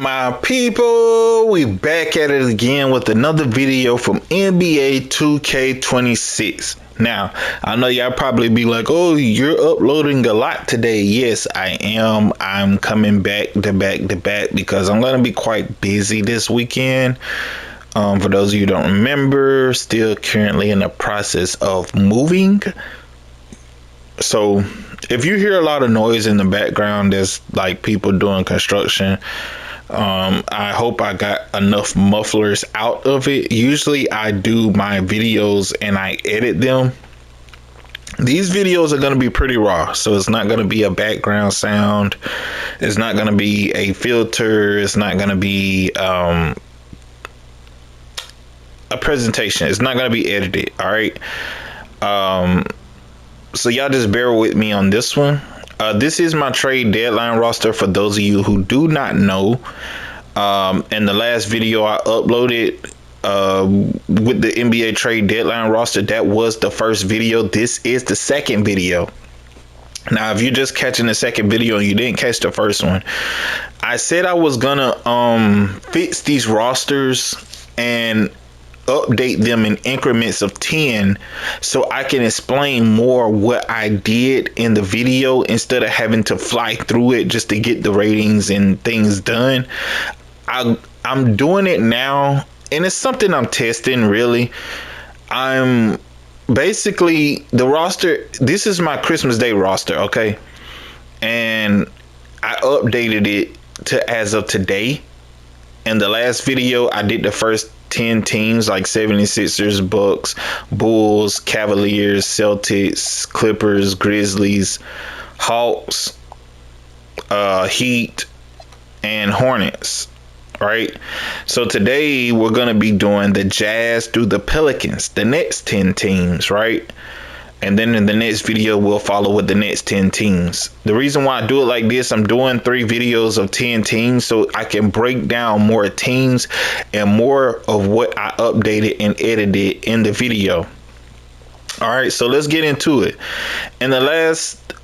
My people, we back at it again with another video from NBA 2K26. Now, I know y'all probably be like, oh, you're uploading a lot today. Yes, I am. I'm coming back to back because I'm going to be quite busy this weekend. For those of you who don't remember, still currently in the process of moving. So if you hear a lot of noise in the background, there's like people doing construction. I hope I got enough mufflers out of it. Usually I do my videos and I edit them. These videos are going to be pretty raw, so it's not going to be a background sound. It's not going to be a filter. It's not going to be a presentation. It's not going to be edited. All right. So y'all just bear with me on this one. This is my trade deadline roster for those of you who do not know. In the last video I uploaded with the NBA trade deadline roster, that was the first video. This is the second video. Now, if you're just catching the second video and you didn't catch the first one, I said I was gonna fix these rosters and update them in increments of 10 so I can explain more what I did in the video instead of having to fly through it just to get the ratings and things done. I'm doing it now, and it's something I'm testing. Really, I'm basically the roster. This is my Christmas Day roster, okay, and I updated it to as of today. In the last video, I did the first 10 teams like 76ers, Bucks, Bulls, Cavaliers, Celtics, Clippers, Grizzlies, Hawks, Heat, and Hornets. Right? So today we're going to be doing the Jazz through the Pelicans, the next 10 teams, right? And then in the next video, we'll follow with the next 10 teams. The reason why I do it like this, I'm doing 3 videos of 10 teams so I can break down more teams and more of what I updated and edited in the video. All right, so let's get into it. In the last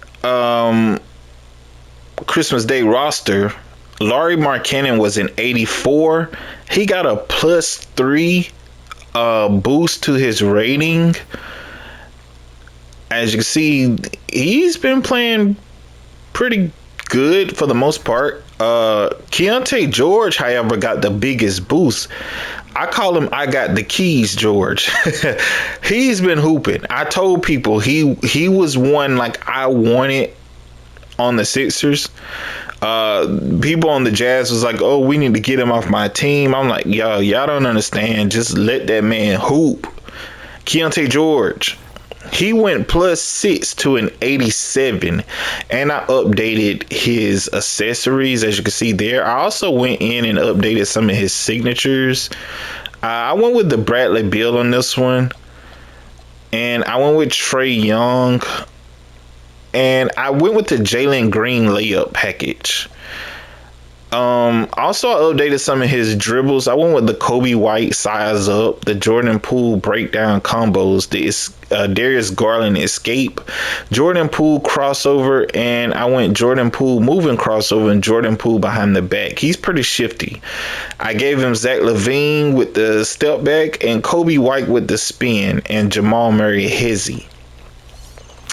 Christmas Day roster, Lauri Markkanen was an 84. He got a +3 boost to his rating. As you can see, he's been playing pretty good for the most part. Keontae George, however, got the biggest boost. I call him I got the keys George. He's been hooping. I told people he was one like I wanted on the Sixers. People on the Jazz was like, oh, we need to get him off my team. I'm like, y'all don't understand. Just let that man hoop. Keontae George, he went +6 to an 87, and I updated his accessories, as you can see there. I also went in and updated some of his signatures. I went with the Bradley Beal on this one, and I went with Trae Young, and I went with the Jalen Green layup package. Also, I updated some of his dribbles. I went with the Kobe White size up, the Jordan Poole breakdown combos, the Darius Garland escape, Jordan Poole crossover, and I went Jordan Poole moving crossover and Jordan Poole behind the back. He's pretty shifty. I gave him Zach LaVine with the step back and Kobe White with the spin and Jamal Murray hezzy.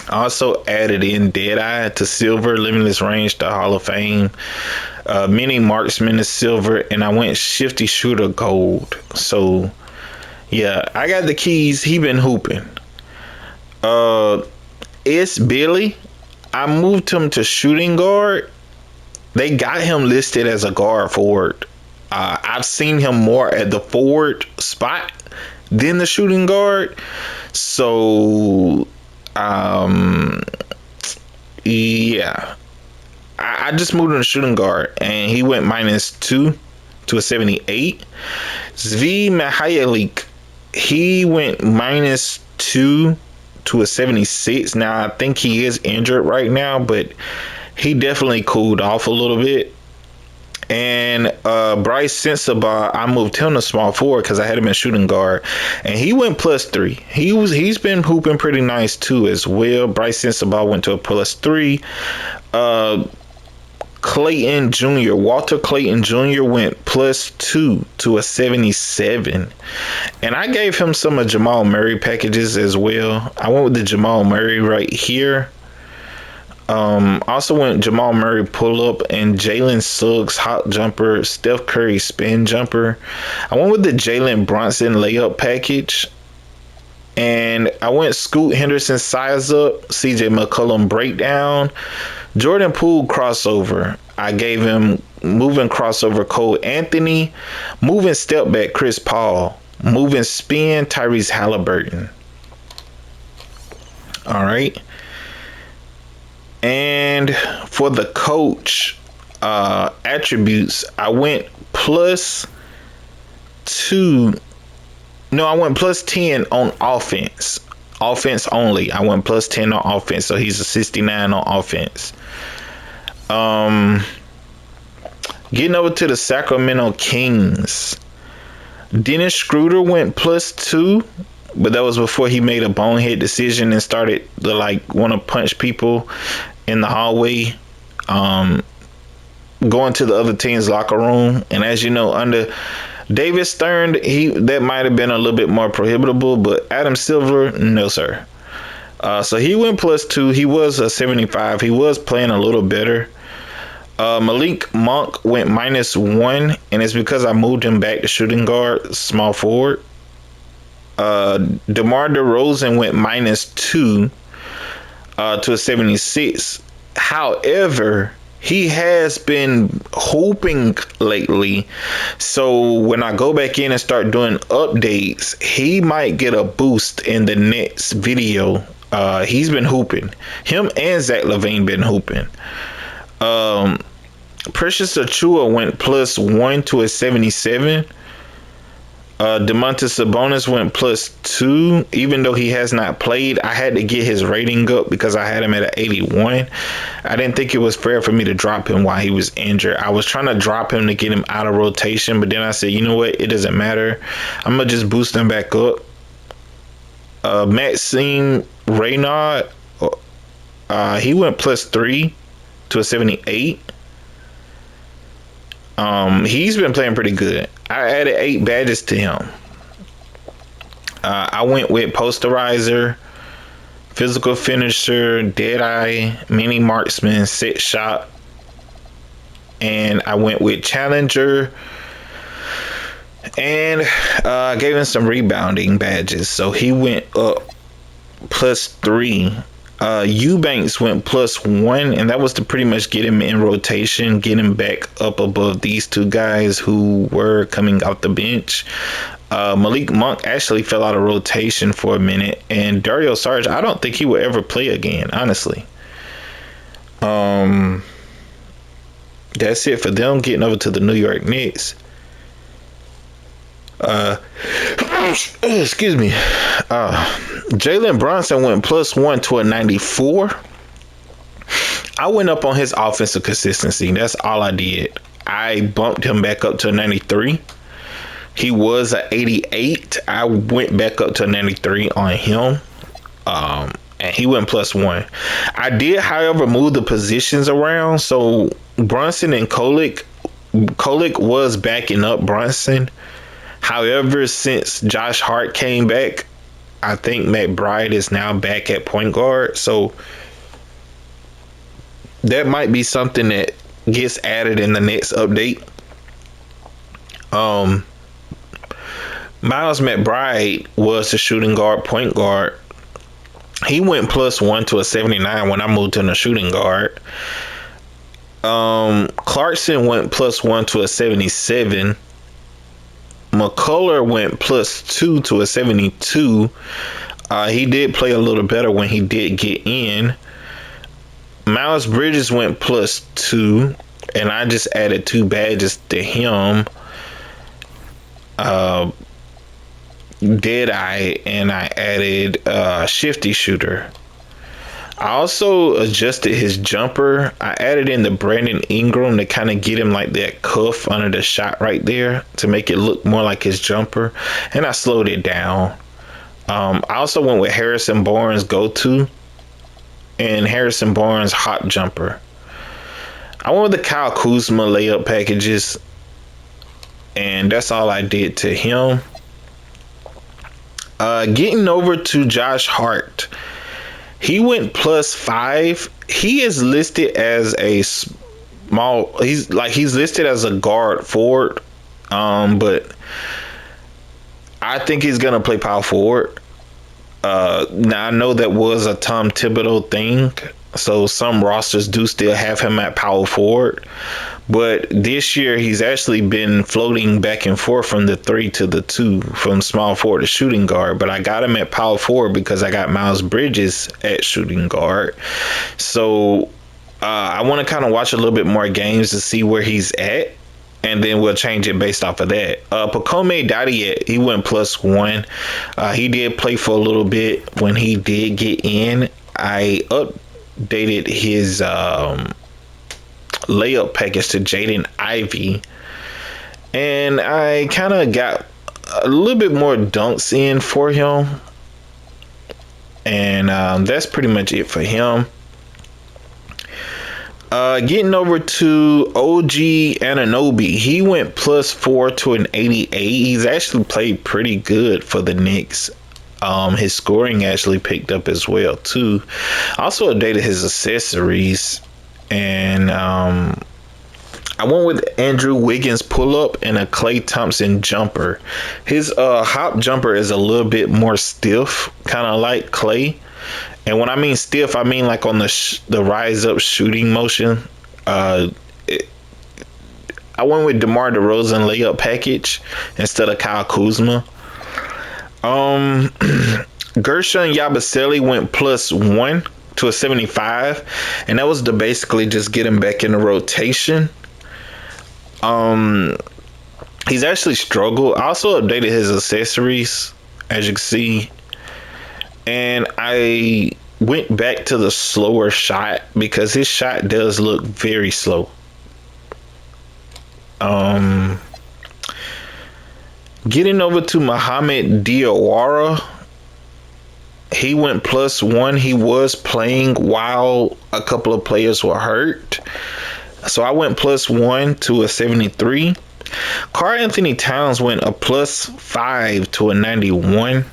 I also added in Deadeye to silver, limitless range to Hall of Fame, mini marksman to silver, and I went shifty shooter gold. So yeah, I got the keys. He been hooping. It's Billy. I moved him to shooting guard. They got him listed as a guard forward. I've seen him more at the forward spot than the shooting guard. So yeah, I just moved him to shooting guard, and he went -2 to a 78. Zvi Mihailik, he went -2 to a 76. Now I think he is injured right now, but he definitely cooled off a little bit. And Bryce Sensabaugh, I moved him to small forward because I had him in shooting guard, and he went +3. He's been hooping pretty nice too as well. Bryce Sensabaugh went to a +3. Clayton Jr. Walter Clayton Jr. went +2 to a 77. And I gave him some of Jamal Murray packages as well. I went with the Jamal Murray right here. Also went Jamal Murray pull up and Jalen Suggs hot jumper, Steph Curry spin jumper. I went with the Jalen Brunson layup package. And I went Scoot Henderson size up, CJ McCollum breakdown, Jordan Poole crossover. I gave him moving crossover Cole Anthony, moving step back Chris Paul, moving spin Tyrese Halliburton. All right. And for the coach attributes, I went +2. No, I went +10 on offense. Offense only. I went +10 on offense. So he's a 69 on offense. Getting over to the Sacramento Kings. Dennis Schroeder went +2, but that was before he made a bonehead decision and started to want to punch people in the hallway. Going to the other team's locker room. And as you know, under David Stern, that might have been a little bit more prohibitable, but Adam Silver, no sir. So he went +2. He was a 75. He was playing a little better. Malik Monk went -1, and it's because I moved him back to shooting guard, small forward. DeMar DeRozan went -2 to a 76. However, he has been hooping lately. So when I go back in and start doing updates, he might get a boost in the next video. He's been hooping. Him and Zach LaVine been hooping. Precious Achiuwa went +1 to a 77. Domantas Sabonis went +2, even though he has not played. I had to get his rating up because I had him at an 81. I didn't think it was fair for me to drop him while he was injured. I was trying to drop him to get him out of rotation, but then I said, you know what? It doesn't matter. I'm going to just boost him back up. Maxime Reynaud, he went +3 to a 78. He's been playing pretty good. I added 8 badges to him. I went with Posterizer, Physical Finisher, Deadeye, Mini Marksman, Set Shot, and I went with Challenger, and I gave him some rebounding badges, so he went up +3. Eubanks went +1, and that was to pretty much get him in rotation, get him back up above these two guys who were coming out the bench. Malik Monk actually fell out of rotation for a minute, and Dario Saric, I don't think he will ever play again, honestly. That's it for them getting over to the New York Knicks. Excuse me. Jalen Brunson went +1 to a 94. I went up on his offensive consistency. That's all I did. I bumped him back up to a 93. He was a 88. I went back up to a 93 on him. And he went +1. I did, however, move the positions around. So Brunson and Kolek was backing up Brunson. However, since Josh Hart came back, I think McBride is now back at point guard. So that might be something that gets added in the next update. Miles McBride was the shooting guard, point guard. He went +1 to a 79 when I moved him to shooting guard. Clarkson went +1 to a 77. McCullough went +2 to a 72. He did play a little better when he did get in. Miles Bridges went +2, and I just added 2 badges to him. Deadeye, and I added Shifty Shooter. I also adjusted his jumper. I added in the Brandon Ingram to kind of get him like that cuff under the shot right there to make it look more like his jumper. And I slowed it down. I also went with Harrison Barnes go-to and Harrison Barnes hop jumper. I went with the Kyle Kuzma layup packages, and that's all I did to him. Getting over to Josh Hart, he went +5. He is listed as a small. He's listed as a guard forward, but I think he's gonna play power forward. Now I know that was a Tom Thibodeau thing, so some rosters do still have him at power forward. But this year he's actually been floating back and forth from the 3 to the 2, from small forward to shooting guard. But I got him at power forward because I got Miles Bridges at shooting guard. So I want to kind of watch a little bit more games to see where he's at, and then we'll change it based off of that. Pacome Dadiet, he went +1. He did play for a little bit when he did get in. I updated his layup package to Jaden Ivey, and I kind of got a little bit more dunks in for him, and that's pretty much it for him. Getting over to OG Anunoby, he went +4 to an 88. He's actually played pretty good for the Knicks. His scoring actually picked up as well too. Also updated his accessories, and I went with Andrew Wiggins pull-up and a Klay Thompson jumper. His hop jumper is a little bit more stiff, kind of like Klay. And when I mean stiff, I mean like on the rise up shooting motion. I went with DeMar DeRozan layup package instead of Kyle Kuzma. Gershon Yabusele went +1 to a 75, and that was to basically just get him back in the rotation. He's actually struggled. I also updated his accessories, as you can see, and I went back to the slower shot because his shot does look very slow. Getting over to Mohamed Diawara, he went +1. He was playing while a couple of players were hurt, so I went +1 to a 73. Karl Anthony Towns went a +5 to a 91.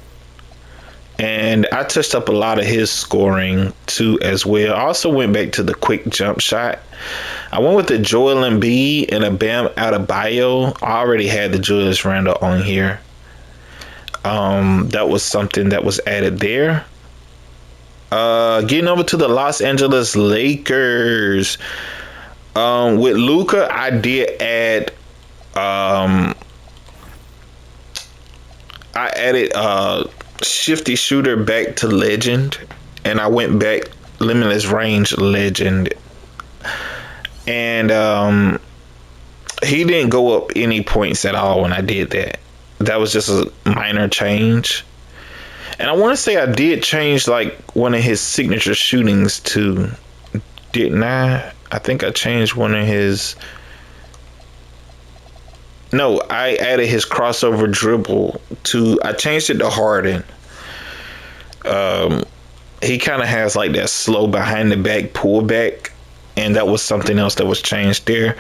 And I touched up a lot of his scoring too as well. I also went back to the quick jump shot. I went with the Joel Embiid and a Bam Adebayo. I already had the Julius Randle on here. That was something that was added there. Getting over to the Los Angeles Lakers. With Luka, I did add I added Shifty Shooter back to Legend, and I went back Limitless Range Legend, and he didn't go up any points at all when I did that. That was just a minor change. And I want to say I did change like one of his signature shootings too, didn't I? I think I changed one of his. No, I added his crossover dribble to. I changed it to Harden. He kind of has like that slow behind the back pullback, and that was something else that was changed there.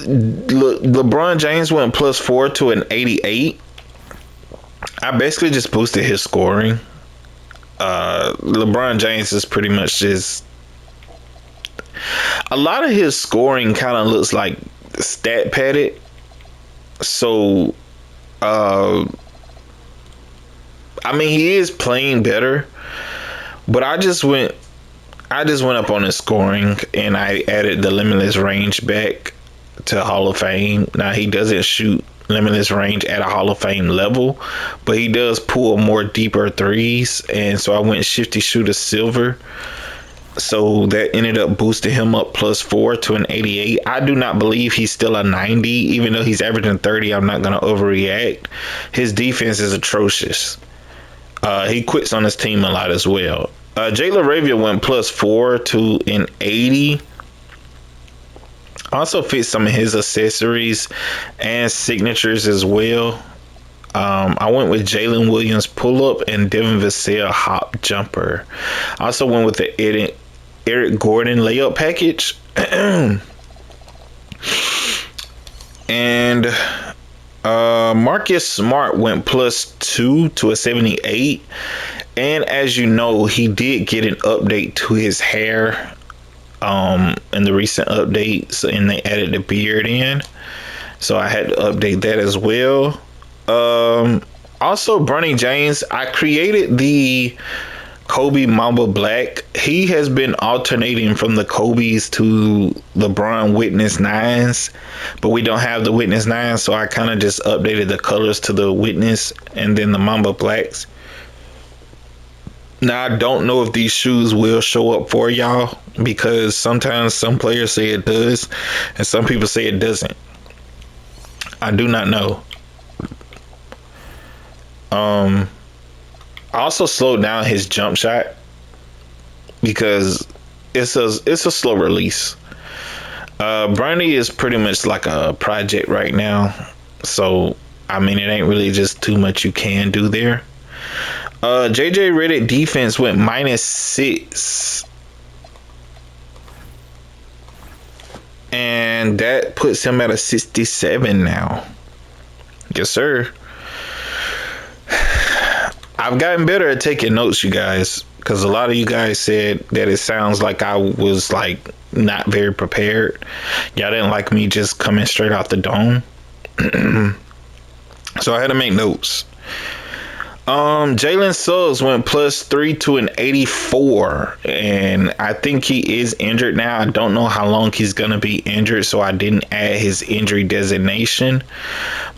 LeBron James went +4 to an 88. I basically just boosted his scoring. LeBron James is pretty much just. A lot of his scoring kind of looks like stat padded, so I mean he is playing better, but I just went up on his scoring, and I added the Limitless Range back to Hall of Fame. Now he doesn't shoot Limitless Range at a Hall of Fame level, but he does pull more deeper threes, and so I went Shifty Shooter Silver. So that ended up boosting him up +4 to an 88. I do not believe he's still a 90, even though he's averaging 30. I'm not going to overreact. His defense is atrocious. He quits on his team a lot as well. Jay LaRavia went +4 to an 80. Also fits some of his accessories and signatures as well. I went with Jalen Williams pull-up and Devin Vassell hop jumper. I also went with the Eric Gordon layup package. And Marcus Smart went +2 to a 78. And as you know, he did get an update to his hair in the recent updates, and they added the beard in. So I had to update that as well. Also, Bronny James, I created the Kobe Mamba Black. He has been alternating from the Kobe's to LeBron Witness 9s, but we don't have the Witness 9s, so I kind of just updated the colors to the Witness and then the Mamba Blacks. Now, I don't know if these shoes will show up for y'all, because sometimes some players say it does and some people say it doesn't. I do not know. I also slowed down his jump shot because it's a slow release. Bronny is pretty much like a project right now, so I mean it ain't really just too much you can do there. JJ Redick defense went -6, and that puts him at a 67 now. Yes, sir. I've gotten better at taking notes, you guys, because a lot of you guys said that it sounds like I was like not very prepared. Y'all didn't like me just coming straight out the dome. So I had to make notes. Jalen Suggs went +3 to an 84, and I think he is injured now. I don't know how long he's gonna be injured, so I didn't add his injury designation,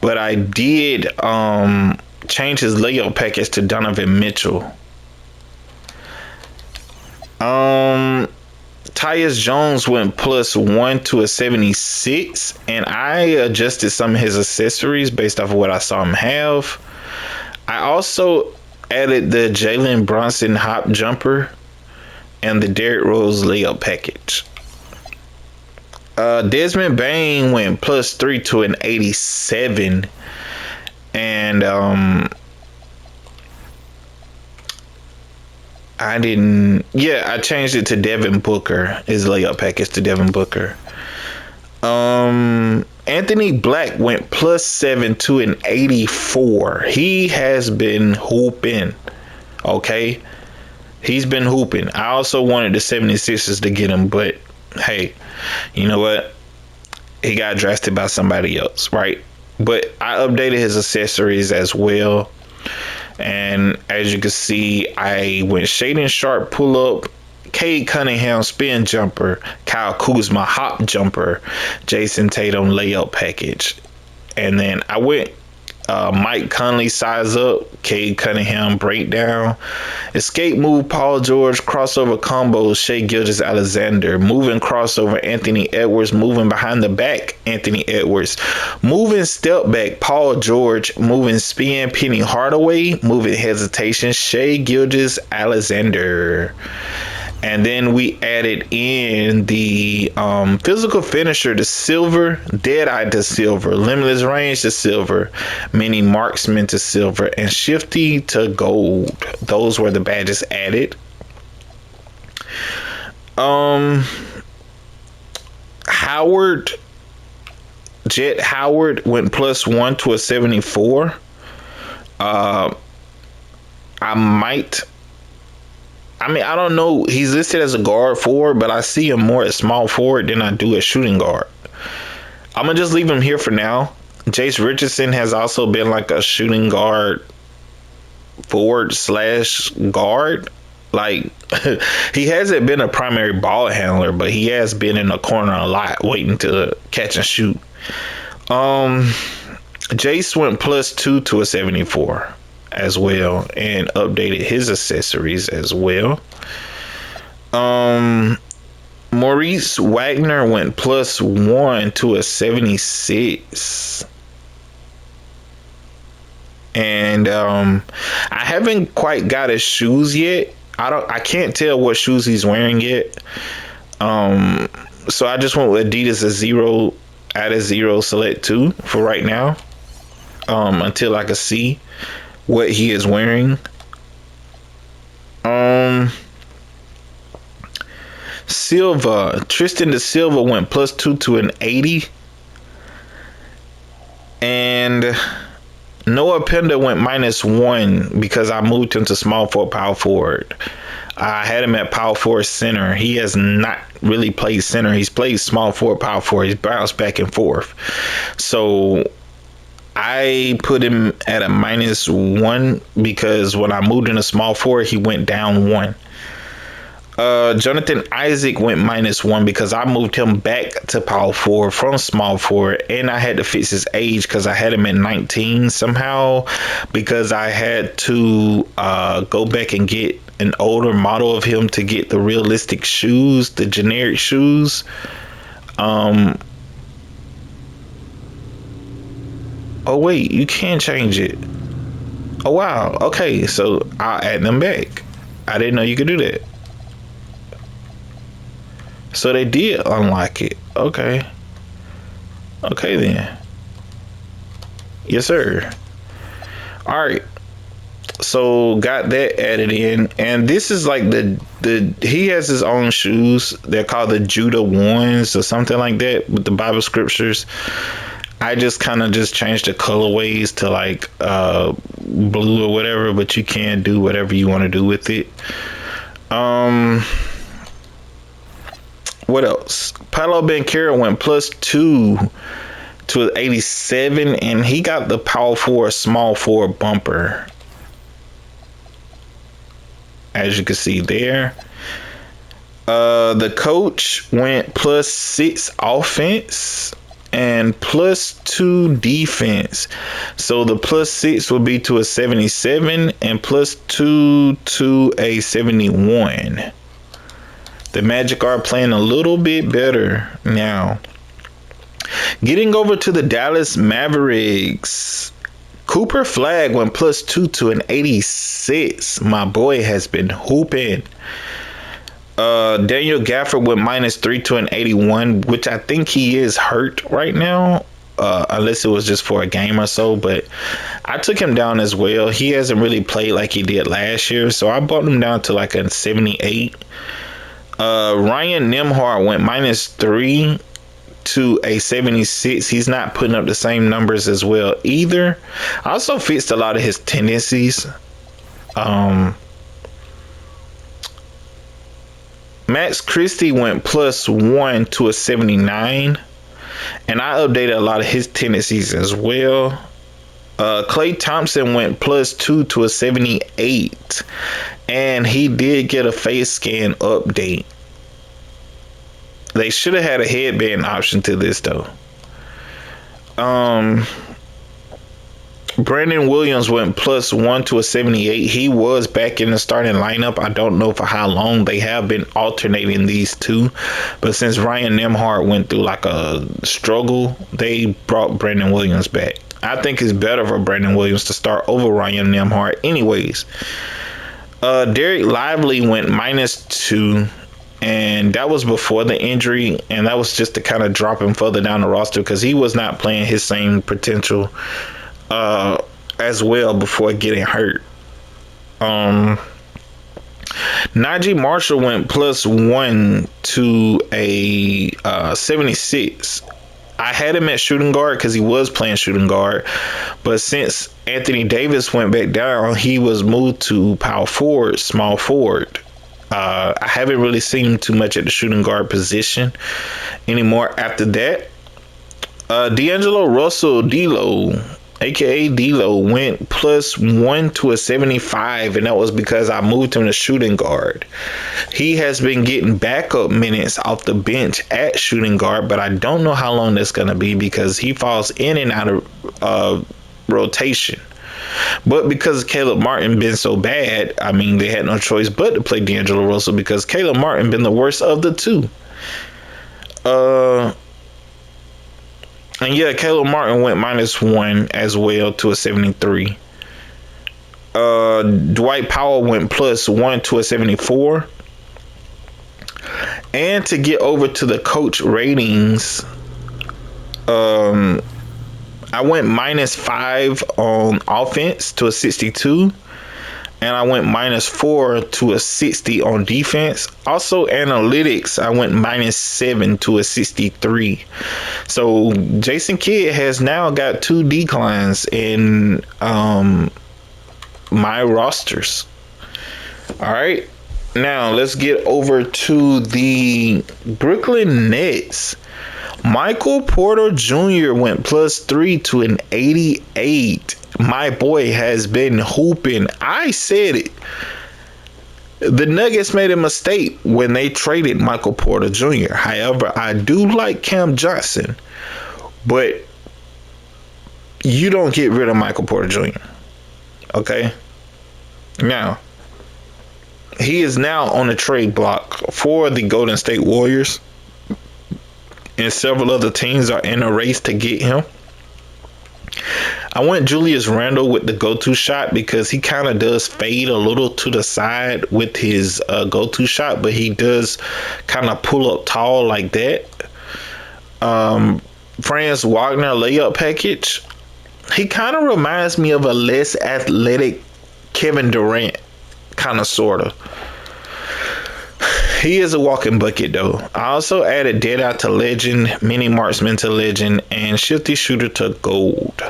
but I did change his layup package to Donovan Mitchell. Tyus Jones went +1 to a 76, and I adjusted some of his accessories based off of what I saw him have. I also added the Jalen Brunson hop jumper and the Derrick Rose layup package. Desmond Bane went +3 to an 87, and I changed it to Devin Booker, his layup package to Devin Booker. Anthony Black went +7 to an 84. He has been hooping. Okay. He's been hooping. I also wanted the 76ers to get him, but hey, you know what? He got drafted by somebody else, right? But I updated his accessories as well. And as you can see, I went Shaedon Sharp pull up, Cade Cunningham spin jumper, Kyle Kuzma hop jumper, Jason Tatum layup package. And then I went Mike Conley size up, Cade Cunningham breakdown, escape move Paul George, crossover combos Shai Gilgeous-Alexander, moving crossover Anthony Edwards, moving behind the back Anthony Edwards, moving step back Paul George, moving spin Penny Hardaway, moving hesitation Shai Gilgeous-Alexander. And then we added in the physical finisher to silver, Deadeye to silver, limitless range to silver, mini marksman to silver, and shifty to gold. Those were the badges added. Jet Howard went +1 to a 74. I don't know. He's listed as a guard forward, but I see him more as small forward than I do as shooting guard. I'm going to just leave him here for now. Jace Richardson has also been like a shooting guard forward / guard. Like, he hasn't been a primary ball handler, but he has been in the corner a lot waiting to catch and shoot. Jace went +2 to a 74. As well, and updated his accessories as well. Maurice Wagner went +1 to a 76, and I haven't quite got his shoes yet. I can't tell what shoes he's wearing yet. So I just went with Adidas a 0 out of 0 select 2 for right now, until I can see what he is wearing. Silva. Tristan da Silva went +2 to an 80. And Noah Pender went -1 because I moved him to small forward, power forward. I had him at power forward center. He has not really played center. He's played small forward, power forward. He's bounced back and forth. So I put him at a -1 because when I moved him to small forward, he went down 1. Jonathan Isaac went -1 because I moved him back to power forward from small forward, and I had to fix his age because I had him at 19 somehow, because I had to go back and get an older model of him to get the realistic shoes, the generic shoes. Oh wait, you can change it. Oh wow, okay, so I'll add them back. I didn't know you could do that. So they did unlock it. Okay. Okay then. Yes, sir. All right. So got that added in, and this is like the he has his own shoes. They're called the Judah ones or something like that with the Bible scriptures. I just kind of just changed the colorways to like blue or whatever, but you can do whatever you want to do with it. What else? Paolo Banchero went +2 to 87, and he got the power forward, small forward bumper, as you can see there. The coach went +6 offense and +2 defense. So the +6 will be to a 77 and +2 to a 71. The Magic are playing a little bit better now. Getting over to the Dallas Mavericks, Cooper Flagg went +2 to an 86. My boy has been hooping. Daniel Gafford went -3 to an 81, which I think he is hurt right now, unless it was just for a game or so. But I took him down as well. He hasn't really played like he did last year, so I brought him down to like a 78. Ryan Nembhard went -3 to a 76. He's not putting up the same numbers as well either. I also fixed a lot of his tendencies. Max Christie went +1 to a 79, and I updated a lot of his tendencies as well. Klay Thompson went +2 to a 78, and he did get a face scan update. They should have had a headband option to this though. Brandon Williams went +1 to a 78. He was back in the starting lineup. I don't know for how long. They have been alternating these two, but since Ryan Nembhard went through like a struggle, they brought Brandon Williams back. I think it's better for Brandon Williams to start over Ryan Nembhard anyways. Derek Lively went -2, and that was before the injury, and that was just to kind of drop him further down the roster because he was not playing his same potential as well before getting hurt. Najee Marshall went +1 to a 76. I had him at shooting guard because he was playing shooting guard, but since Anthony Davis went back down, he was moved to power forward, small forward. I haven't really seen him too much at the shooting guard position anymore after that. D'Angelo Russell, D-Lo, aka D-Lo, went +1 to a 75, and that was because I moved him to shooting guard. He has been getting backup minutes off the bench at shooting guard, but I don't know how long that's going to be because he falls in and out of rotation. But because Caleb Martin been so bad, I mean, they had no choice but to play D'Angelo Russell because Caleb Martin been the worst of the two. And yeah, Caleb Martin went -1 as well to a 73. Dwight Powell went +1 to a 74. And to get over to the coach ratings, I went -5 on offense to a 62. and I went -4 to a 60 on defense. Also, analytics, I went -7 to a 63. So Jason Kidd has now got 2 declines in my rosters. All right, now let's get over to the Brooklyn Nets. Michael Porter Jr. went +3 to an 88. My boy has been hooping. I said it. The Nuggets made a mistake when they traded Michael Porter Jr. However, I do like Cam Johnson, but you don't get rid of Michael Porter Jr. Okay? Now, he is now on the trade block for the Golden State Warriors, and several other teams are in a race to get him. I went Julius Randle with the go-to shot because he kind of does fade a little to the side with his go-to shot, but he does kind of pull up tall like that. Franz Wagner layup package. He kind of reminds me of a less athletic Kevin Durant, kind of, sort of. He is a walking bucket, though. I also added Dead Out to Legend, Mini Marksman to Legend, and Shifty Shooter to Gold.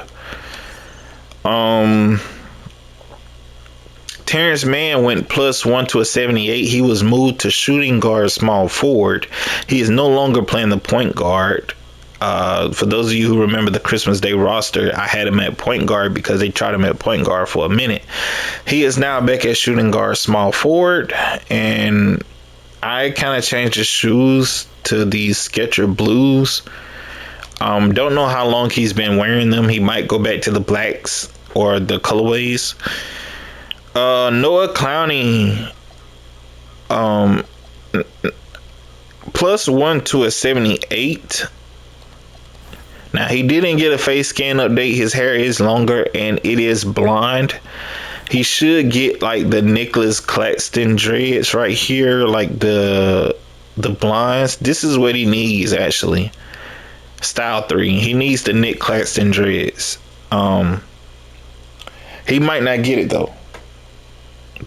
Terrence Mann went +1 to a 78. He was moved to shooting guard, small forward. He is no longer playing the point guard. For those of you who remember the Christmas Day roster, I had him at point guard because they tried him at point guard for a minute. He is now back at shooting guard, small forward, and I kind of changed his shoes to these Sketcher Blues. Don't know how long he's been wearing them. He might go back to the blacks or the colorways. Noah Clowney, +1 to a 78. Now, he didn't get a face scan update. His hair is longer and it is blonde. He should get like the Nicholas Claxton dreads right here, like the blondes. This is what he needs, actually. Style 3. He needs the Nick Claxton dreads. He might not get it though.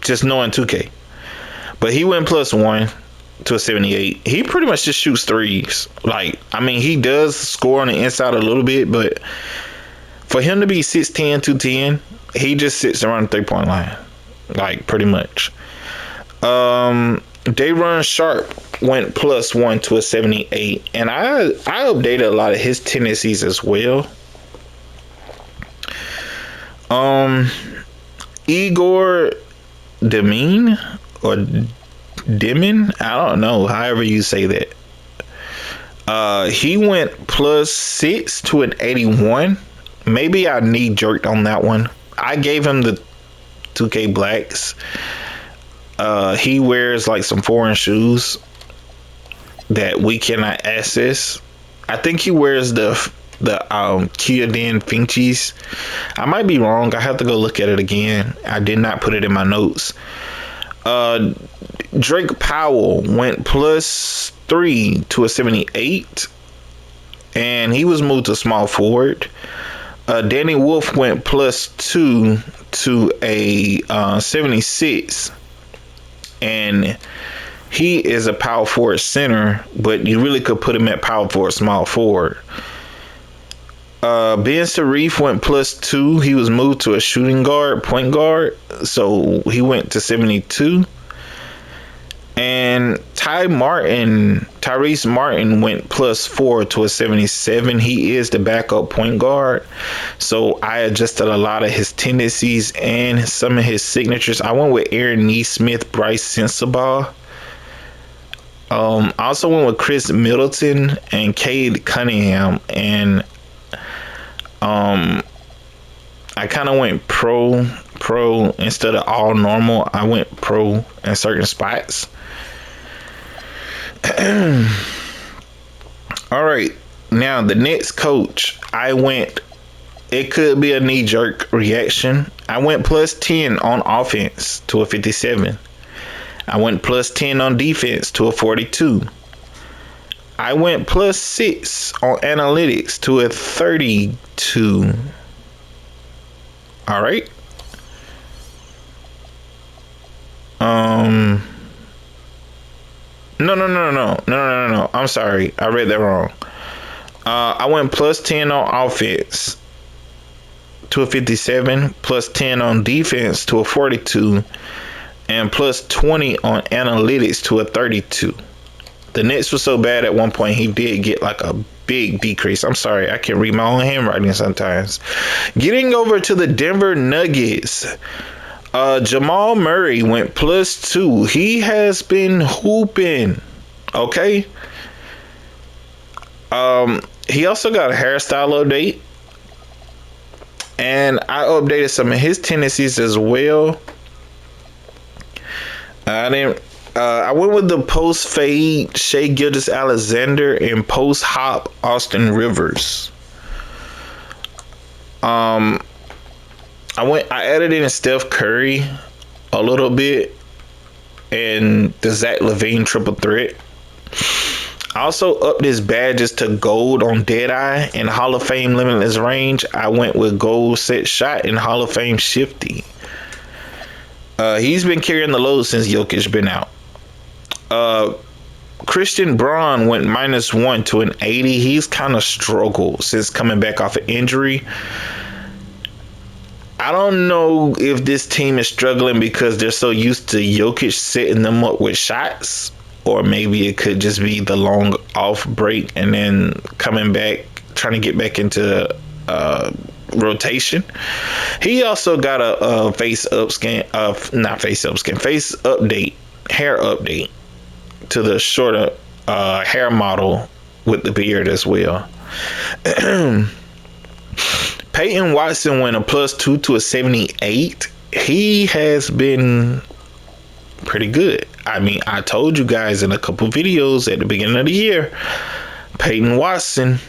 Just knowing 2K. But he went +1 to a 78. He pretty much just shoots threes. Like, I mean, he does score on the inside a little bit, but for him to be 6'10", 210, he just sits around the 3-point line. Like, pretty much. Day'Ron Sharp went +1 to a 78. And I updated a lot of his tendencies as well. Igor Demin or Dimin, I don't know, however you say that. He went +6 to an 81. Maybe I knee jerked on that one. I gave him the 2K blacks. He wears like some foreign shoes that we cannot access. I think he wears the Kyodin Finchies. I might be wrong. I have to go look at it again. I did not put it in my notes. Drake Powell went +3 to a 78, and he was moved to small forward. Danny Wolf went +2 to a 76, and he is a power forward center, but you really could put him at power forward, small forward. Ben Sharif went +2. He was moved to a shooting guard, point guard, so he went to 72. And Tyrese Martin went +4 to a 77. He is the backup point guard, so I adjusted a lot of his tendencies and some of his signatures. I went with Aaron Nesmith, Bryce Sensabaugh. I also went with Chris Middleton and Cade Cunningham, and I kind of went pro instead of all normal. I went pro in certain spots. All right, now the next coach, it could be a knee-jerk reaction. I went +10 on offense to a 57. I went +10 on defense to a 42. I went +6 on analytics to a 32. All right. Um, no. I'm sorry, I read that wrong. I went plus 10 on offense to a 57, plus 10 on defense to a 42, and plus 20 on analytics to a 32. The Nets was so bad at one point, he did get like a big decrease. I'm sorry, I can't read my own handwriting sometimes. Getting over to the Denver Nuggets. Jamal Murray went plus 2. He has been hooping. Okay. He also got a hairstyle update. And I updated some of his tendencies as well. I went with the post fade Shai Gilgeous-Alexander and post hop Austin Rivers. I added in Steph Curry a little bit and the Zach LaVine triple threat. I also upped his badges to gold on Deadeye and Hall of Fame Limitless Range. I went with gold set shot and Hall of Fame Shifty. He's been carrying the load since Jokic been out. Christian Braun went -1 to an 80. He's kind of struggled since coming back off an injury. I don't know if this team is struggling because they're so used to Jokic setting them up with shots, or maybe it could just be the long off break and then coming back, trying to get back into rotation. He also got a face update, hair update to the shorter hair model with the beard as well. Peyton Watson went a +2 to a 78. He has been pretty good. I mean, I told you guys in a couple videos at the beginning of the year, Peyton Watson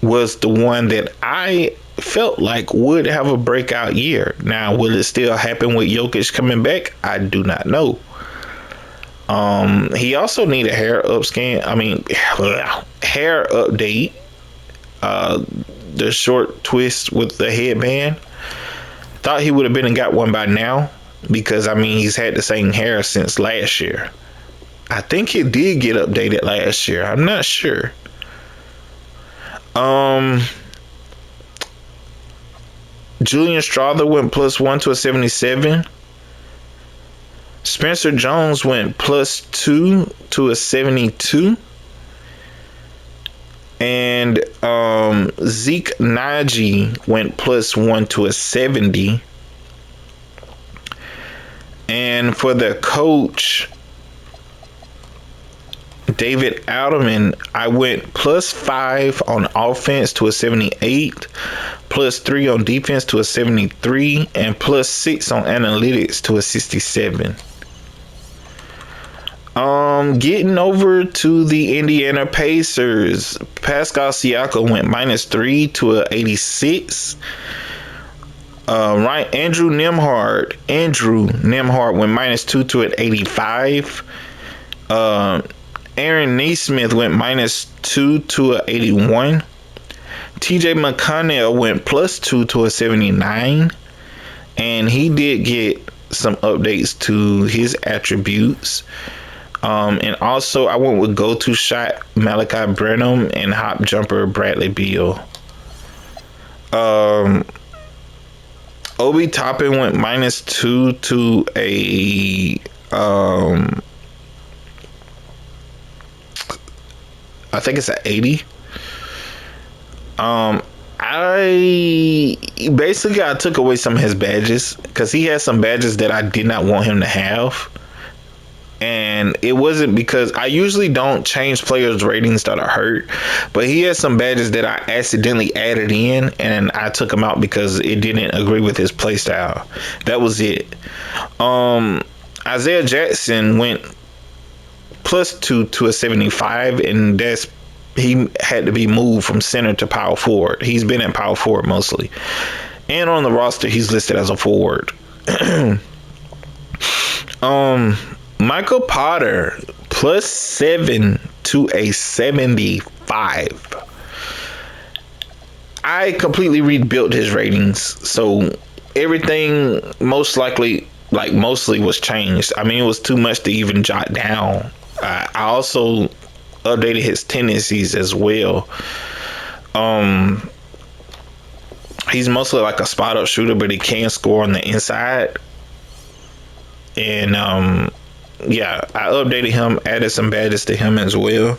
was the one that I felt like would have a breakout year. Now, will it still happen with Jokic coming back? I do not know. He also need a hair update. The short twist with the headband. Thought he would have been and got one by now, because I mean he's had the same hair since last year. I think he did get updated last year. I'm not sure. Julian Strawther went +1 to a 77. Spencer Jones went +2 to a 72. And Zeke Naji went +1 to a 70. And for the coach, David Alderman, I went +5 on offense to a 78, +3 on defense to a 73, and +6 on analytics to a 67. Getting over to the Indiana Pacers, Pascal Siakam went -3 to a 86. Andrew Nembhard went -2 to an 85. Aaron Nesmith went -2 to a 81. TJ McConnell went +2 to a 79. And he did get some updates to his attributes. And also I went with go-to shot Malachi Branham and hop jumper Bradley Beal. Obi Toppin went -2 to a I think it's an 80. I took away some of his badges because he had some badges that I did not want him to have. And it wasn't because I usually don't change players' ratings that are hurt, but he had some badges that I accidentally added in and I took them out because it didn't agree with his play style. That was it. Isaiah Jackson went +2 to a 75, and he had to be moved from center to power forward. He's been at power forward mostly, and on the roster he's listed as a forward. Michael Potter +7 to a 75. I completely rebuilt his ratings, so everything most likely like mostly was changed. I mean, it was too much to even jot down. I also updated his tendencies as well. Um, he's mostly like a spot up shooter, but he can score on the inside. And yeah, I updated him, added some badges to him as well.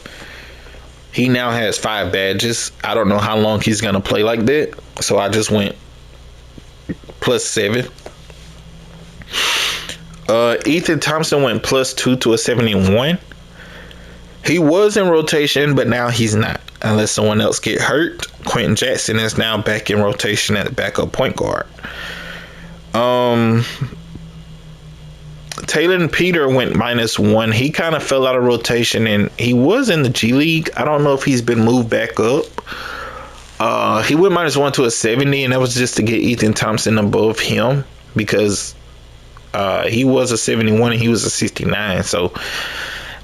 He now has 5 badges. I don't know how long he's gonna play like that, so I just went +7. Ethan Thompson went +2 to a 71. He was in rotation, but now he's not, unless someone else get hurt. Quentin Jackson is now back in rotation at backup point guard. Taylor Peter went -1. He kind of fell out of rotation, and he was in the G League. I don't know if he's been moved back up. He went -1 to a 70, and that was just to get Ethan Thompson above him, because he was a 71 and he was a 69. So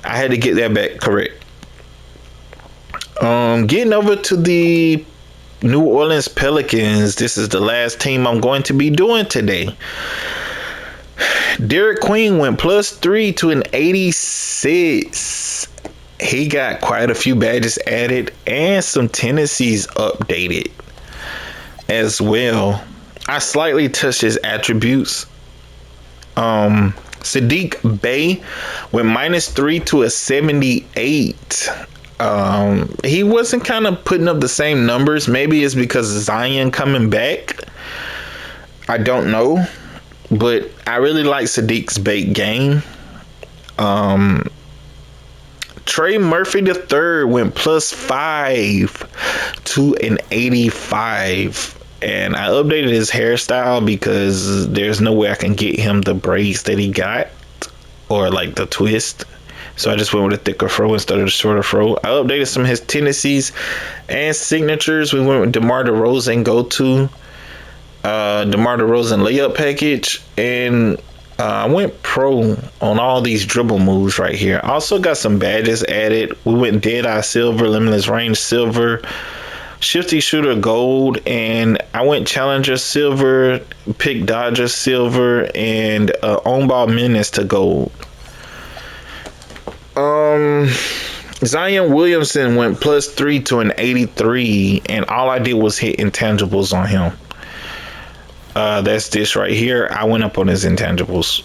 I had to get that back correct. Getting over to the New Orleans Pelicans. This is the last team I'm going to be doing today. Derek Queen went +3 to an 86. He got quite a few badges added and some tendencies updated as well. I slightly touched his attributes. Sadiq Bey went -3 to a 78. He wasn't kind of putting up the same numbers. Maybe it's because Zion coming back. I don't know. But I really like Sadiq's Bey game. Trey Murphy III went +5 to an 85. And I updated his hairstyle because there's no way I can get him the braids that he got, or like the twist. So I just went with a thicker fro instead of the shorter fro. I updated some of his tendencies and signatures. We went with DeMar DeRozan go-to, DeMar DeRozan layup package, and I went pro on all these dribble moves right here. I also got some badges added. We went Deadeye Silver, Limitless Range Silver, Shifty Shooter Gold, and I went Challenger Silver, Pick Dodger Silver, and On Ball Menace to Gold. Zion Williamson went +3 to an 83, and all I did was hit intangibles on him. That's this right here. I went up on his intangibles.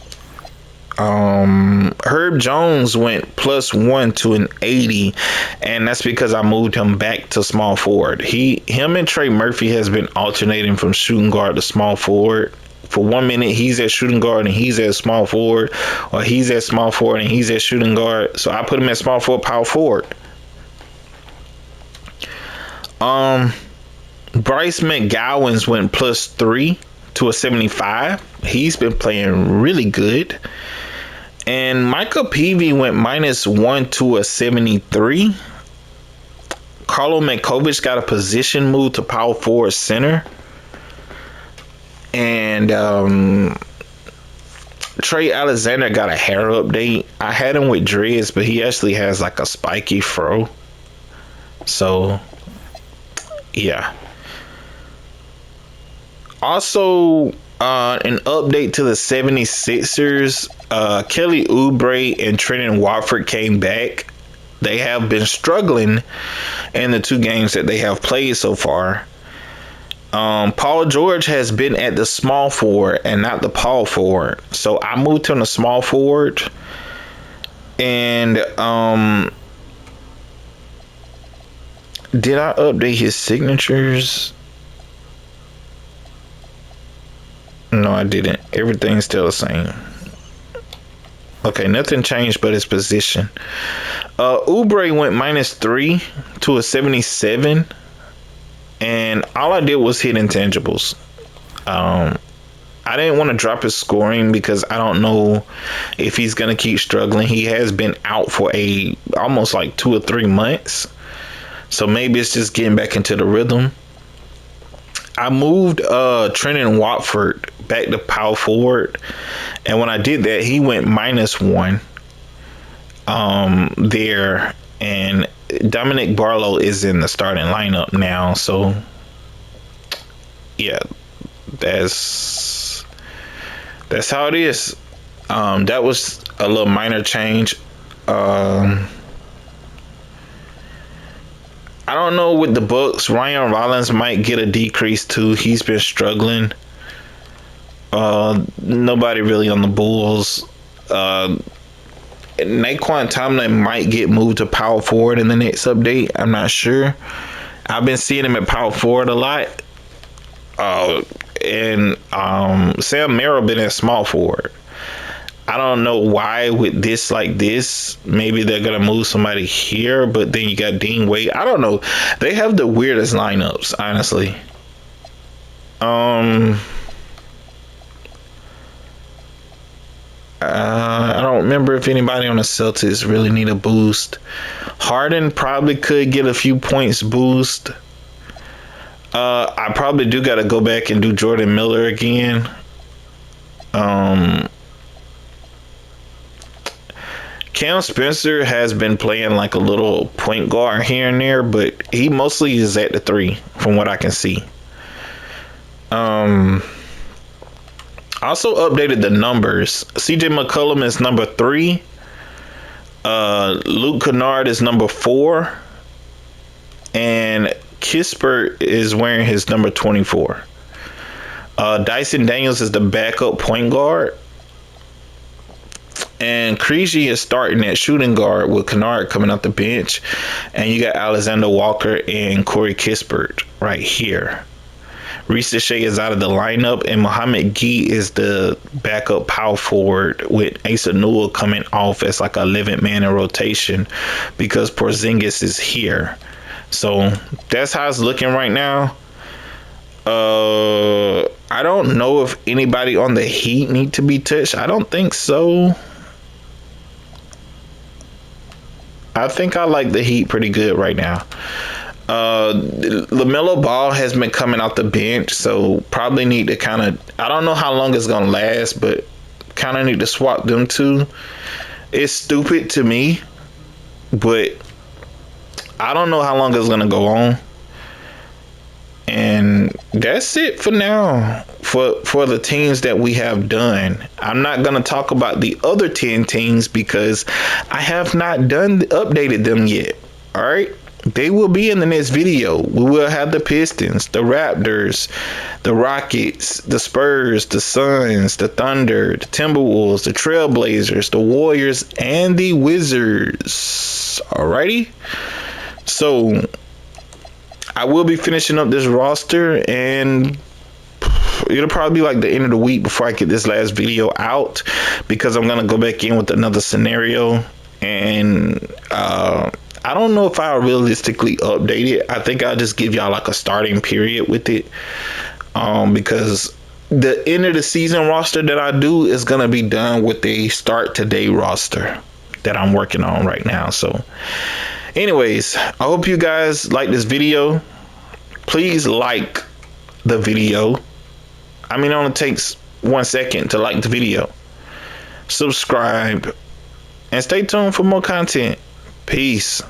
Herb Jones went +1 to an 80, and that's because I moved him back to small forward. Him and Trey Murphy has been alternating from shooting guard to small forward. For 1 minute, he's at shooting guard and he's at small forward, or he's at small forward and he's at shooting guard. So I put him at small forward, power forward. Bryce McGowan's went +3 to a 75. He's been playing really good. And Micah Peavy went -1 to a 73. Carlo Makovic got a position move to power forward center. And Trey Alexander got a hair update. I had him with dreads, but he actually has like a spiky fro. So, yeah. Also, an update to the 76ers. Kelly Oubre and Trenton Watford came back. They have been struggling in the 2 games that they have played so far. Paul George has been at the small forward and not the power forward. So I moved him to small forward. And did I update his signatures? No, I didn't. Everything's still the same. Okay, nothing changed but his position. Oubre went -3 to a 77. And all I did was hit intangibles. I didn't want to drop his scoring because I don't know if he's going to keep struggling. He has been out for almost like 2 or 3 months. So maybe it's just getting back into the rhythm. I moved Trenton Watford back to power forward. And when I did that, he went -1 there. And Dominic Barlow is in the starting lineup now. So, yeah, that's that's how it is. That was a little minor change. I don't know with the Bucks. Ryan Rollins might get a decrease too. He's been struggling. Nobody really on the Bulls. Naquan Tomlin might get moved to power forward in the next update. I'm not sure. I've been seeing him at power forward a lot. And Sam Merrill been at small forward. I don't know why with this like this. Maybe they're gonna move somebody here, but then you got Dean Wade. I don't know. They have the weirdest lineups, honestly. I don't remember if anybody on the Celtics really need a boost. Harden probably could get a few points boost. I probably do got to go back and do Jordan Miller again. Cam Spencer has been playing like a little point guard here and there, but he mostly is at the 3 from what I can see. Also updated the numbers. CJ McCollum is number 3. Luke Kennard is number 4. And Kispert is wearing his number 24. Dyson Daniels is the backup point guard. And Krejci is starting at shooting guard with Kennard coming off the bench. And you got Alexander Walker and Corey Kispert right here. Reese Shea is out of the lineup, and Mohamed Gee is the backup power forward with Asa Newell coming off as like a 11th man in rotation because Porzingis is here. So that's how it's looking right now. I don't know if anybody on the Heat need to be touched. I don't think so. I think I like the Heat pretty good right now. LaMelo Ball has been coming off the bench, so probably need to kind of, I don't know how long it's going to last, but kind of need to swap them two. It's stupid to me, but I don't know how long it's going to go on. And that's it for now for the teams that we have done. I'm not going to talk about the other 10 teams because I have not updated them yet. All right. They will be in the next video. We will have the Pistons, the Raptors, the Rockets, the Spurs, the Suns, the Thunder, the Timberwolves, the Trailblazers, the Warriors, and the Wizards. Alrighty. So I will be finishing up this roster, and it'll probably be like the end of the week before I get this last video out because I'm gonna go back in with another scenario, and I don't know if I'll realistically update it. I think I'll just give y'all like a starting period with it, because the end of the season roster that I do is gonna be done with the start today roster that I'm working on right now. So anyways, I hope you guys like this video. Please like the video. I mean, it only takes 1 second to like the video. Subscribe and stay tuned for more content. Peace.